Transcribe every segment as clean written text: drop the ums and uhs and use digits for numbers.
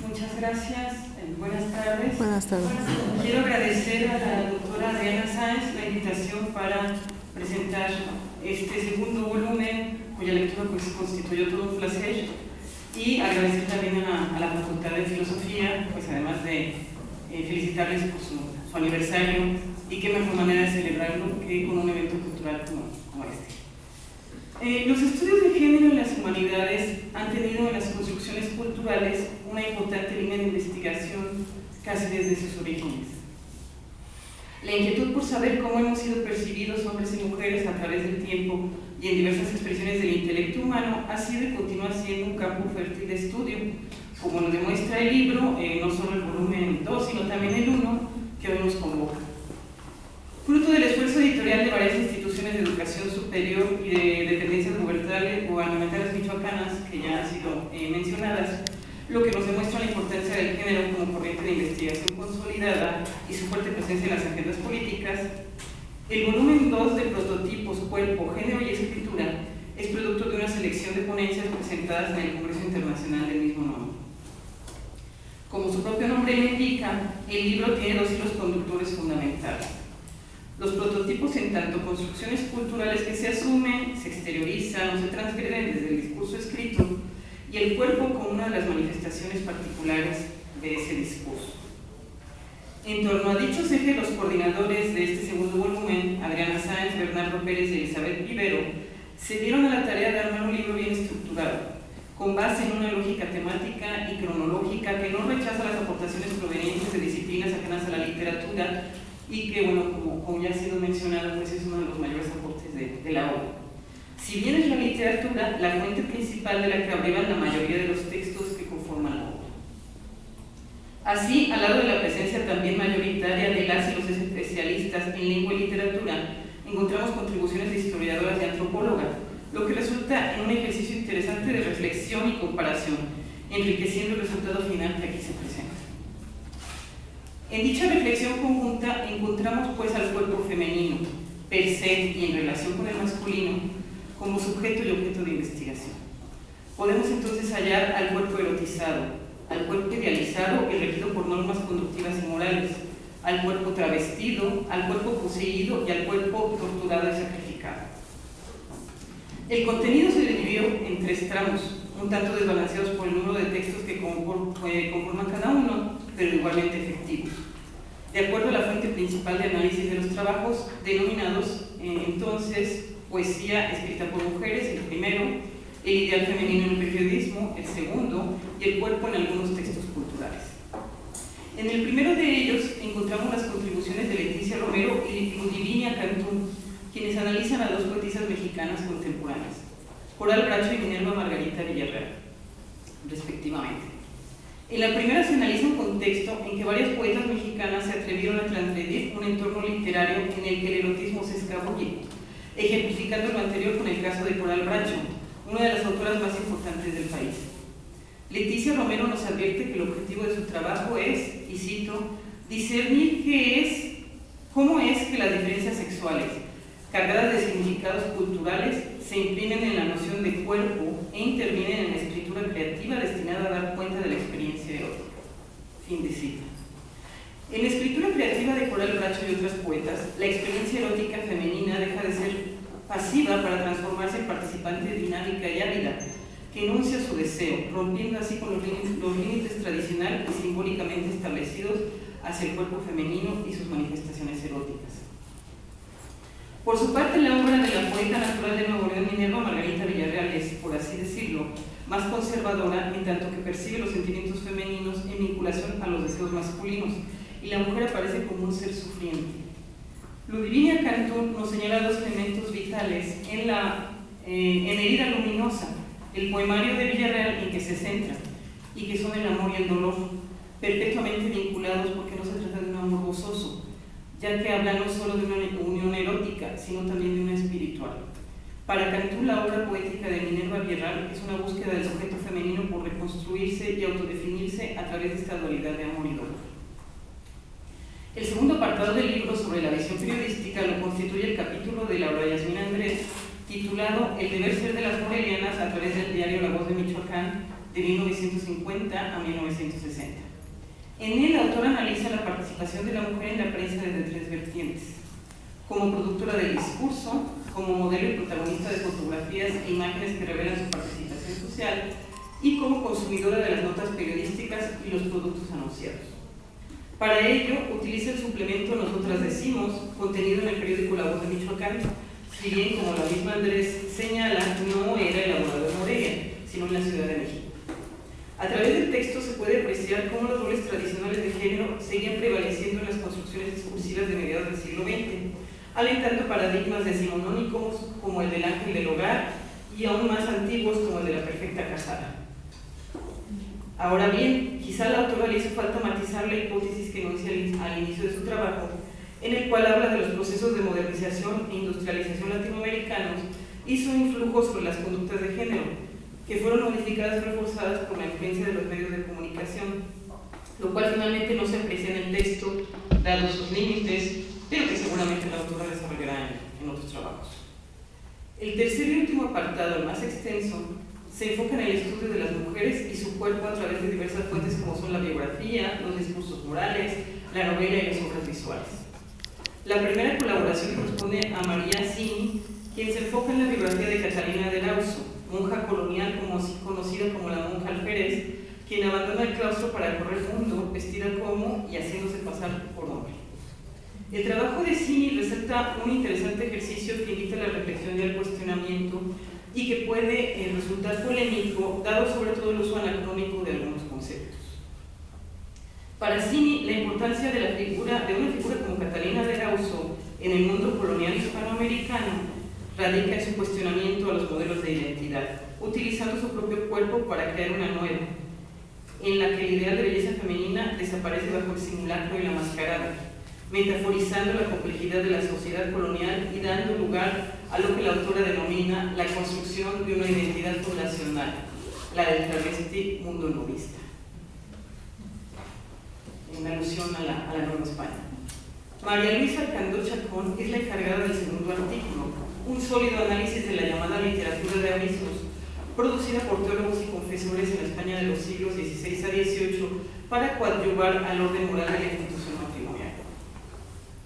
Muchas gracias. Buenas tardes. Buenas tardes. Quiero agradecer a la doctora Adriana Sáenz la invitación para presentar este segundo volumen, cuya lectura pues, constituyó todo un placer, y agradecer también a la Facultad de Filosofía, pues además de felicitarles por su aniversario, y qué mejor manera de celebrarlo que con un evento cultural como este. Los estudios de género en las humanidades han tenido en las construcciones culturales una importante línea de investigación casi desde sus orígenes. La inquietud por saber cómo hemos sido percibidos hombres y mujeres a través del tiempo y en diversas expresiones del intelecto humano ha sido y continúa siendo un campo fértil de estudio, como lo demuestra el libro, no solo el volumen 2, sino también el 1, que hoy nos convoca. Fruto del esfuerzo editorial de varias instituciones de educación superior y de dependencias gubernamentales michoacanas, que ya han sido mencionadas, lo que nos demuestra la importancia del género como corriente de investigación consolidada y su fuerte presencia en las agendas políticas, el volumen 2 de Prototipos, Cuerpo, Género y Escritura es producto de una selección de ponencias presentadas en el Congreso Internacional del mismo nombre. Como su propio nombre le indica, el libro tiene dos hilos conductores fundamentales. Los prototipos en tanto construcciones culturales que se asumen, se exteriorizan o se transgreden desde el discurso escrito, y el cuerpo como una de las manifestaciones particulares de ese discurso. En torno a dichos ejes, los coordinadores de este segundo volumen, Adriana Sáenz, Bernardo Pérez y Elizabeth Rivero, se dieron a la tarea de armar un libro bien estructurado, con base en una lógica temática y cronológica que no rechaza las aportaciones provenientes de disciplinas ajenas a la literatura y que, bueno, como ya ha sido mencionado, pues es uno de los mayores aportes de la obra. Si bien es la literatura la fuente principal de la que abrevan la mayoría de los textos que conforman la obra. Así, al lado de la presencia también mayoritaria de las y los especialistas en lengua y literatura, encontramos contribuciones de historiadoras y antropólogas, lo que resulta en un ejercicio interesante de reflexión y comparación, enriqueciendo el resultado final que aquí se presenta. En dicha reflexión conjunta encontramos pues al cuerpo femenino, per se y en relación con el masculino, como sujeto y objeto de investigación. Podemos entonces hallar al cuerpo erotizado, al cuerpo idealizado y regido por normas conductivas y morales, al cuerpo travestido, al cuerpo poseído y al cuerpo torturado y sacrificado. El contenido se dividió en tres tramos, un tanto desbalanceados por el número de textos que conforman cada uno, pero igualmente efectivos. De acuerdo a la fuente principal de análisis de los trabajos, denominados entonces poesía escrita por mujeres, el primero, el ideal femenino en el periodismo, el segundo, y el cuerpo en algunos textos culturales. En el primero de ellos encontramos las contribuciones de Leticia Romero y Ludivina Cantú, quienes analizan a dos poetisas mexicanas contemporáneas, Coral Bracho y Minerva Margarita Villarreal, respectivamente. En la primera se analiza un contexto en que varias poetas mexicanas se atrevieron a transgredir un entorno literario en el que el erotismo se escabulle, ejemplificando lo anterior con el caso de Coral Bracho, una de las autoras más importantes del país. Leticia Romero nos advierte que el objetivo de su trabajo es, y cito, discernir cómo es que las diferencias sexuales, cargadas de significados culturales, se imprimen en la noción de cuerpo e intervienen en la escritura creativa destinada a dar cuenta de la experiencia erótica. Fin de cita. En la escritura creativa de Coral Bracho y otras poetas, la experiencia erótica femenina deja de ser pasiva para transformarse en participante dinámica y ávida, que enuncia su deseo, rompiendo así con los límites tradicional y simbólicamente establecidos hacia el cuerpo femenino y sus manifestaciones eróticas. Por su parte, la obra de la poeta natural de Nuevo León, Minerva Margarita Villarreal, es, por así decirlo, más conservadora en tanto que percibe los sentimientos femeninos en vinculación a los deseos masculinos, y la mujer aparece como un ser sufriente. Ludivina Cantú nos señala dos elementos vitales en Herida Luminosa, el poemario de Villarreal en que se centra, y que son el amor y el dolor, perpetuamente vinculados porque no se trata de un amor gozoso, ya que habla no solo de una unión erótica, sino también de una espiritual. Para Cantú, la obra poética de Minerva Villarreal es una búsqueda del sujeto femenino por reconstruirse y autodefinirse a través de esta dualidad de amor y dolor. El segundo apartado del libro sobre la visión periodística lo constituye el capítulo de Laura Yasmín Andrés, titulado El deber ser de las morelianas a través del diario La Voz de Michoacán de 1950 a 1960. En él, la autora analiza la participación de la mujer en la prensa desde tres vertientes: como productora del discurso, como modelo y protagonista de fotografías e imágenes que revelan su participación social, y como consumidora de las notas periodísticas y los productos anunciados. Para ello, utiliza el suplemento Nosotras Decimos, contenido en el periódico La Voz de Michoacán, si bien, como la misma Andrés señala, no era elaborado en Morelia, sino en la Ciudad de México. A través del texto se puede apreciar cómo los roles tradicionales de género seguían prevaleciendo en las construcciones discursivas de mediados del siglo XX, alentando paradigmas decimonónicos como el del ángel del hogar y aún más antiguos como el de la perfecta casada. Ahora bien, quizá a la autora le hizo falta matizar la hipótesis que enuncia al inicio de su trabajo, en el cual habla de los procesos de modernización e industrialización latinoamericanos y su influjo sobre las conductas de género, que fueron modificadas y reforzadas por la influencia de los medios de comunicación, lo cual finalmente no se aprecia en el texto, dados sus límites, pero que seguramente la autora desarrollará en otros trabajos. El tercer y último apartado, el más extenso, se enfoca en el estudio de las mujeres y su cuerpo a través de diversas fuentes como son la biografía, los discursos morales, la novela y las obras visuales. La primera colaboración corresponde a María Cini, quien se enfoca en la biografía de Catalina de Erauso, monja colonial conocida como la monja alférez, quien abandona el claustro para recorrer el mundo, vestida como y haciéndose pasar por hombre. El trabajo de Cini resalta un interesante ejercicio que invita a la reflexión y al cuestionamiento y que puede resultar polémico, dado sobre todo el uso anacrónico de algunos conceptos. Para Cini, la importancia de una figura como Catalina de Erauso en el mundo colonial hispanoamericano radica en su cuestionamiento a los modelos de identidad, utilizando su propio cuerpo para crear una nueva, en la que el ideal de belleza femenina desaparece bajo el simulacro y la mascarada, metaforizando la complejidad de la sociedad colonial y dando lugar a lo que la autora denomina la construcción de una identidad fundacional, la del travesti mundo novista, en alusión a la Nueva España. María Luisa Arcandó Chacón es la encargada del segundo artículo, un sólido análisis de la llamada literatura de avisos, producida por teólogos y confesores en la España de los siglos XVI a XVIII para coadyuvar al orden moral de la institución matrimonial.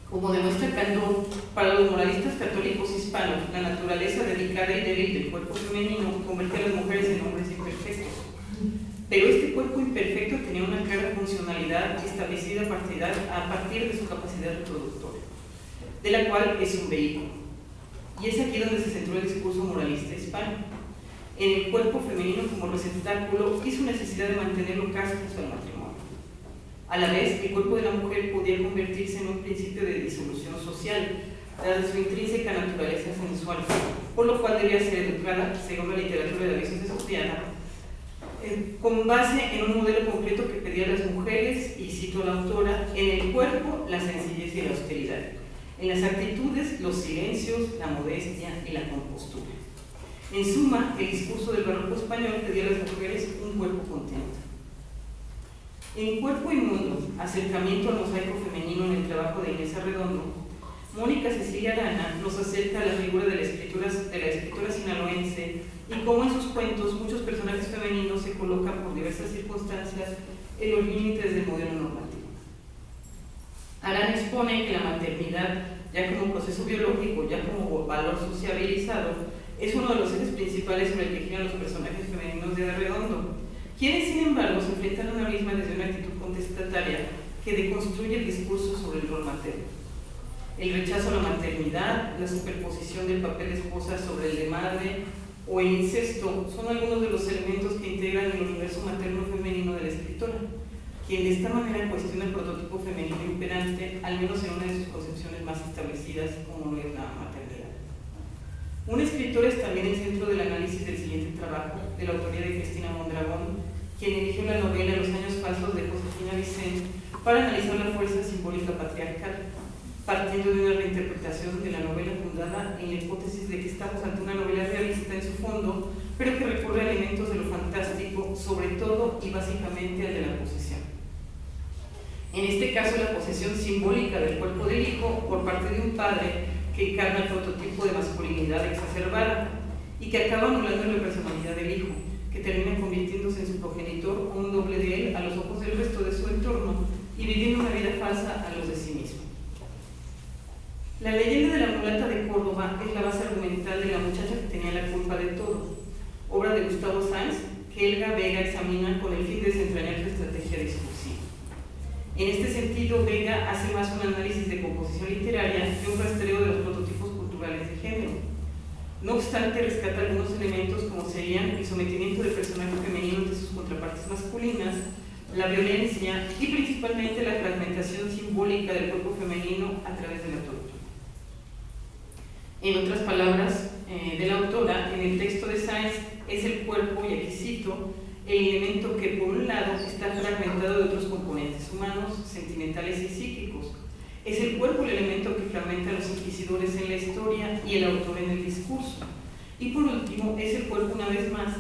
Como demuestra Candó, para los moralistas católicos hispanos, la naturaleza delicada y débil del cuerpo femenino convierte a las mujeres en hombres imperfectos. Pero este cuerpo imperfecto tenía una clara funcionalidad establecida a partir de su capacidad reproductora, de la cual es un vehículo. Y es aquí donde se centró el discurso moralista hispano, en el cuerpo femenino como receptáculo y su necesidad de mantenerlo casto al matrimonio. A la vez, el cuerpo de la mujer podía convertirse en un principio de disolución social, dada su intrínseca naturaleza sensual, por lo cual debía ser educada, según la literatura de avisos estudiada, con base en un modelo concreto que pedía a las mujeres, y cito a la autora, en el cuerpo la sencillez y la austeridad, en las actitudes los silencios, la modestia y la compostura. En suma, el discurso del barroco español pedía a las mujeres un cuerpo contento. En Cuerpo y Mundo, acercamiento al mosaico femenino en el trabajo de Inés Arredondo, Mónica Cecilia Arana nos acerca a la figura de la escritora sinaloense y cómo en sus cuentos muchos personajes femeninos se colocan por diversas circunstancias en los límites del modelo normativo. Arana expone que la maternidad, ya como proceso biológico, ya como valor sociabilizado, es uno de los ejes principales sobre el que giran los personajes femeninos de Arredondo, quienes sin embargo se enfrentan a una misma desde una actitud contestataria que deconstruye el discurso sobre el rol materno. El rechazo a la maternidad, la superposición del papel de esposa sobre el de madre o el incesto son algunos de los elementos que integran el universo materno-femenino de la escritora, quien de esta manera cuestiona el prototipo femenino imperante, al menos en una de sus concepciones más establecidas, como lo es la maternidad. Una escritora es también el centro del análisis del siguiente trabajo, de la autoría de Cristina Mondragón, quien eligió la novela Los años falsos de Josefina Vicent para analizar la fuerza simbólica patriarcal, partiendo de una reinterpretación de la novela fundada en la hipótesis de que estamos ante una novela realista en su fondo, pero que recurre a elementos de lo fantástico, sobre todo y básicamente al de la posesión. En este caso, la posesión simbólica del cuerpo del hijo por parte de un padre que encarna el prototipo de masculinidad exacerbada y que acaba anulando la personalidad del hijo, que termina convirtiéndose en su obra de Gustavo Sanz, que Helga Vega examina con el fin de desentrañar su estrategia discursiva. En este sentido, Vega hace más un análisis de composición literaria que un rastreo de los prototipos culturales de género. No obstante, rescata algunos elementos como serían el sometimiento del personaje femenino ante sus contrapartes masculinas, la violencia y principalmente la fragmentación simbólica del cuerpo femenino a través de la tortura. En otras palabras de la autora, en el texto de Sáenz es el cuerpo, y aquí cito, el elemento que por un lado está fragmentado de otros componentes humanos, sentimentales y psíquicos. Es el cuerpo el elemento que fragmenta a los inquisidores en la historia y el autor en el discurso. Y por último, es el cuerpo una vez más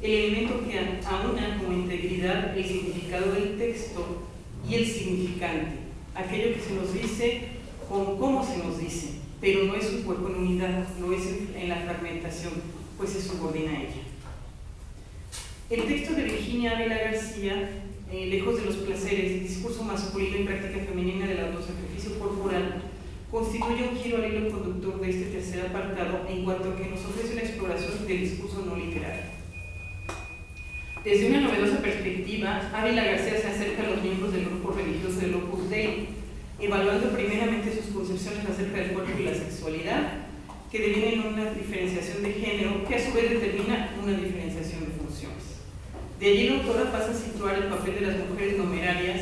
el elemento que aúna como integridad el significado del texto y el significante, aquello que se nos dice con cómo se nos dice, pero no es un cuerpo en unidad, no es en la fragmentación, pues se subordina a ella. El texto de Virginia Ávila García, lejos de los placeres, discurso masculino y práctica femenina del autosacrificio corporal, constituye un giro al hilo conductor de este tercer apartado en cuanto a que nos ofrece una exploración del discurso no literario. Desde una novedosa perspectiva, Ávila García se acerca a los miembros del grupo religioso del Opus Dei, evaluando primeramente sus concepciones acerca del cuerpo y la sexualidad, que devienen en una diferenciación de género que a su vez determina una diferenciación de funciones. De allí la autora pasa a situar el papel de las mujeres numerarias,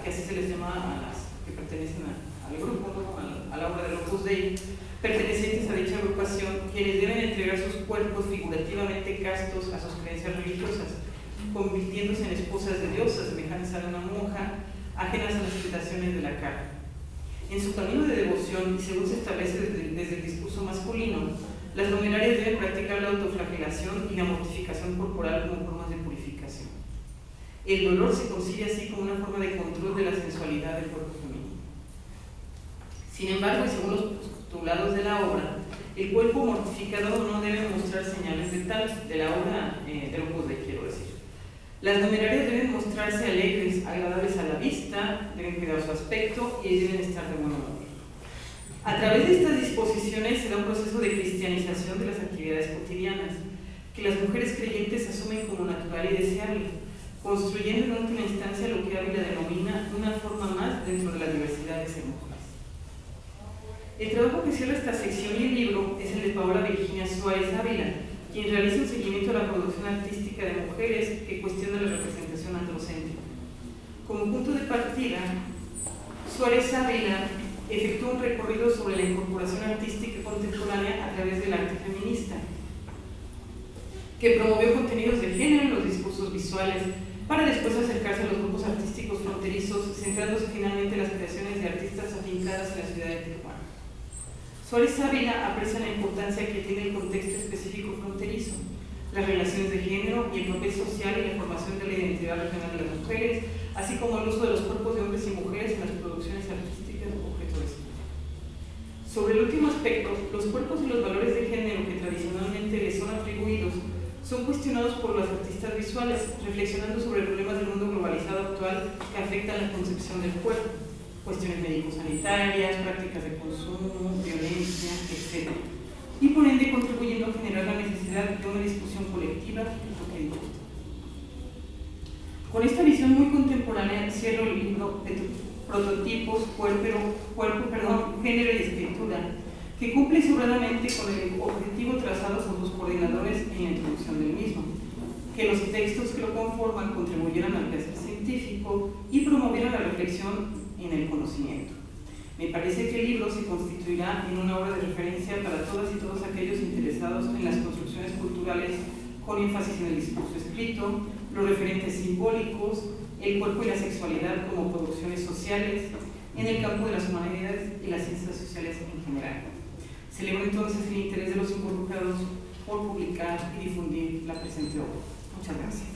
que así se les llama a las que pertenecen al grupo, ¿no? a la obra del Opus Dei, pertenecientes a dicha agrupación, quienes deben entregar sus cuerpos figurativamente castos a sus creencias religiosas, convirtiéndose en esposas de diosas, semejantes a una monja, ajenas a las tentaciones de la carne. En su camino de devoción, y según se establece desde el discurso masculino, las numerarias deben practicar la autoflagelación y la mortificación corporal como formas de purificación. El dolor se concibe así como una forma de control de la sensualidad del cuerpo femenino. Sin embargo, y según los postulados de la obra, el cuerpo mortificado no debe mostrar señales de la obra del Opus Dei, quiero decir. Las numerarias deben mostrarse alegres, agradables a la vista, deben cuidar su aspecto y deben estar de buen humor. A través de estas disposiciones se da un proceso de cristianización de las actividades cotidianas, que las mujeres creyentes asumen como natural y deseable, construyendo en última instancia lo que Ávila denomina una forma más dentro de la diversidad de ser mujeres. El trabajo que cierra esta sección y el libro es el de Paola Virginia Suárez Ávila, quien realiza un seguimiento a la producción artística de mujeres que cuestiona la representación androcéntrica. Como punto de partida, Suárez Ávila efectuó un recorrido sobre la incorporación artística contemporánea a través del arte feminista, que promovió contenidos de género en los discursos visuales, para después acercarse a los grupos artísticos fronterizos, centrándose finalmente en las creaciones de artistas afincadas en la ciudad de Tijuana. Suárez Ávila aprecia la importancia que tiene el contexto específico fronterizo, las relaciones de género y el papel social y la formación de la identidad regional de las mujeres, así como el uso de los cuerpos de hombres y mujeres en las producciones artísticas objeto de estudio. Sobre el último aspecto, los cuerpos y los valores de género que tradicionalmente les son atribuidos son cuestionados por los artistas visuales, reflexionando sobre problemas del mundo globalizado actual que afectan la concepción del cuerpo, cuestiones médico-sanitarias, prácticas de consumo, violencia, etc. Y por ende contribuyendo a generar la necesidad de una discusión colectiva y lo que digo. Con esta visión muy contemporánea cierro el libro de prototipos, género y escritura, que cumple sobradamente con el objetivo trazado por los coordinadores en la introducción del mismo, que los textos que lo conforman contribuyeran al quehacer científico y promovieran la reflexión en el conocimiento. Me parece que el libro se constituirá en una obra de referencia para todas y todos aquellos interesados en las construcciones culturales con énfasis en el discurso escrito, los referentes simbólicos, el cuerpo y la sexualidad como producciones sociales, en el campo de las humanidades y las ciencias sociales en general. Celebro entonces el interés de los involucrados por publicar y difundir la presente obra. Muchas gracias.